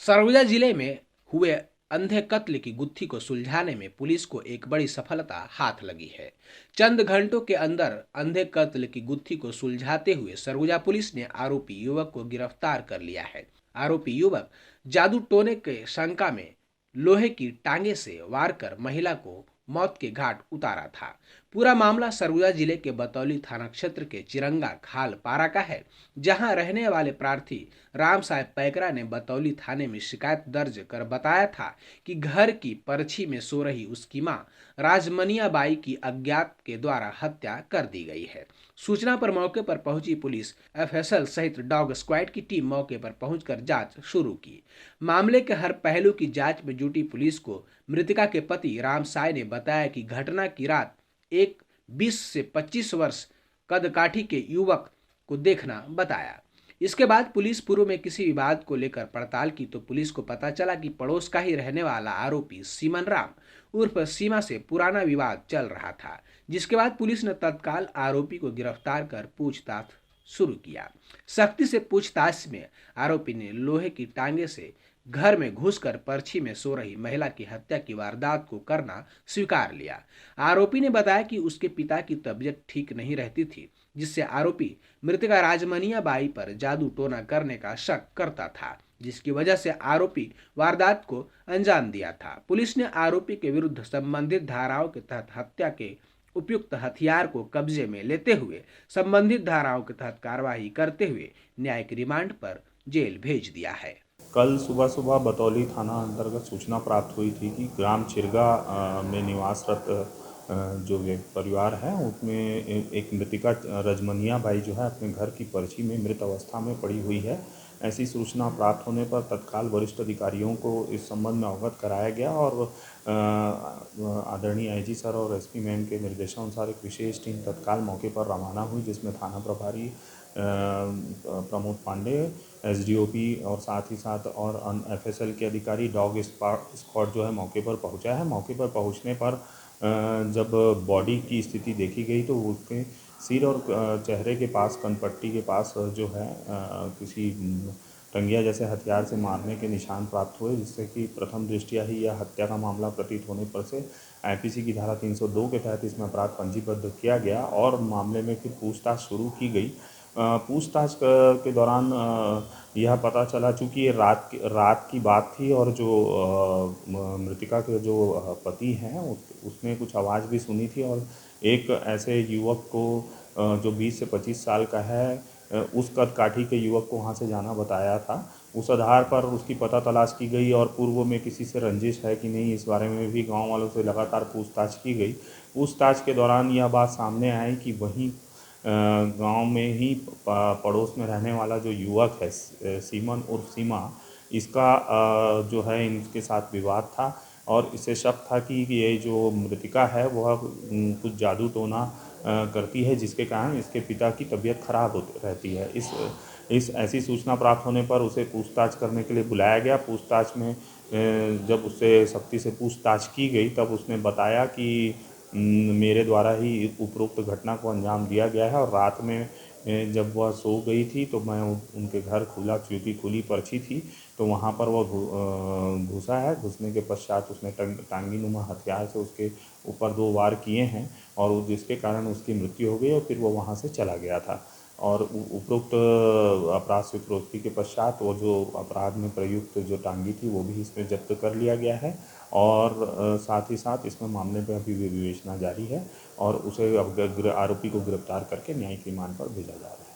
सरगुजा जिले में हुए अंधे कत्ल की गुत्थी को सुलझाने में पुलिस को एक बड़ी सफलता हाथ लगी है। चंद घंटों के अंदर अंधे कत्ल की गुत्थी को सुलझाते हुए सरगुजा पुलिस ने आरोपी युवक को गिरफ्तार कर लिया है। आरोपी युवक जादू टोने के शंका में लोहे की टांगे से वार कर महिला को मौत के घाट उतारा था। पूरा मामला सरगुजा जिले के बतौली थाना क्षेत्र के चिरंगा खाल पारा का है, जहां रहने वाले प्रार्थी राम साहेब पैकरा ने बतौली थाने में शिकायत दर्ज कर बताया था कि घर की परछी में सो रही उसकी मां राजमनिया बाई की अज्ञात के द्वारा हत्या कर दी गई है। सूचना पर मौके पर पहुंची पुलिस एफएसएल सहित डॉग स्क्वाड की टीम मौके पर पहुंचकर जांच शुरू की। मामले के हर पहलू की जांच में जुटी पुलिस को मृतका के पति राम साय ने बताया कि घटना की रात एक 20 से 25 वर्ष कदकाठी के युवक को देखना बताया। इसके बाद पुलिस पूर्व में किसी विवाद को लेकर पड़ताल की तो पुलिस को पता चला कि पड़ोस का ही रहने वाला आरोपी सीमन राम उर्फ सीमा से पुराना विवाद चल रहा था, जिसके बाद पुलिस ने तत्काल आरोपी को गिरफ्तार कर पूछताछ शुरू किया। सख्ती से पूछताछ में आरोपी ने लोहे की टांगे से घर में घुसकर पर्ची में सो रही महिला की हत्या की वारदात को करना स्वीकार लिया। आरोपी ने बताया कि उसके पिता की तबीयत ठीक नहीं रहती थी, जिससे आरोपी मृतका राजमनिया बाई पर जादू टोना करने का शक करता था, जिसकी वजह से आरोपी वारदात को अंजाम दिया था। पुलिस ने आरोपी के विरुद्ध संबंधित धाराओं के तहत हत्या के उपयुक्त हथियार को कब्जे में लेते हुए संबंधित धाराओं के तहत कार्रवाई करते हुए न्यायिक रिमांड पर जेल भेज दिया है। कल सुबह सुबह बतौली थाना अंतर्गत सूचना प्राप्त हुई थी कि ग्राम चिरगा में निवासरत जो परिवार है उसमें एक मृतिका रजमनिया बाई जो है अपने घर की पर्ची में मृत अवस्था में पड़ी हुई है। ऐसी सूचना प्राप्त होने पर तत्काल वरिष्ठ अधिकारियों को इस संबंध में अवगत कराया गया और आदरणीय आईजी सर और एसपी मैम के निर्देशानुसार एक विशेष टीम तत्काल मौके पर रवाना हुई, जिसमें थाना प्रभारी प्रमोद पांडे, एसडीओपी और साथ ही साथ और एफएसएल के अधिकारी डॉग स्क्वाड जो है मौके पर पहुंचा है। मौके पर पहुंचने पर जब बॉडी की स्थिति देखी गई तो उसके सिर और चेहरे के पास कनपट्टी के पास जो है किसी टंगिया जैसे हथियार से मारने के निशान प्राप्त हुए, जिससे कि प्रथम दृष्टया ही यह हत्या का मामला प्रतीत होने पर से आईपीसी की धारा 302 के तहत इसमें अपराध पंजीबद्ध किया गया और मामले में फिर पूछताछ शुरू की गई। पूछताछ के दौरान यह पता चला, चूँकि ये रात की बात थी और जो मृतिका के जो पति हैं उसने कुछ आवाज़ भी सुनी थी और एक ऐसे युवक को जो 20 से 25 साल का है उस कदकाठी के युवक को वहाँ से जाना बताया था। उस आधार पर उसकी पता तलाश की गई और पूर्व में किसी से रंजिश है कि नहीं इस बारे में भी गांव वालों से लगातार पूछताछ की गई। पूछताछ के दौरान यह बात सामने आई कि वहीं गांव में ही पड़ोस में रहने वाला जो युवक है सीमन उर्फ सीमा, इसका जो है इनके साथ विवाद था और इसे शक था कि ये जो मृतिका है वह कुछ जादू टोना करती है, जिसके कारण इसके पिता की तबीयत खराब होती रहती है। इस ऐसी सूचना प्राप्त होने पर उसे पूछताछ करने के लिए बुलाया गया। पूछताछ में जब उससे सख्ती से पूछताछ की गई तब उसने बताया कि मेरे द्वारा ही उपरोक्त घटना को अंजाम दिया गया है और रात में जब वह सो गई थी तो मैं उनके घर खुला, चूँकि खुली पर्ची थी तो वहाँ पर वह घुसा है। घुसने के पश्चात उसने टांगी नुमा हथियार से उसके ऊपर 2 वार किए हैं और जिसके कारण उसकी मृत्यु हो गई और फिर वो वहाँ से चला गया था। और उपरोक्त अपराध स्वीकृति के पश्चात वो जो अपराध में प्रयुक्त जो टांगी थी वो भी इसमें जब्त कर लिया गया है और साथ ही साथ इसमें मामले पर अभी विवेचना जारी है और उसे आरोपी को गिरफ्तार करके न्यायिक रिमांड पर भेजा जा रहा है।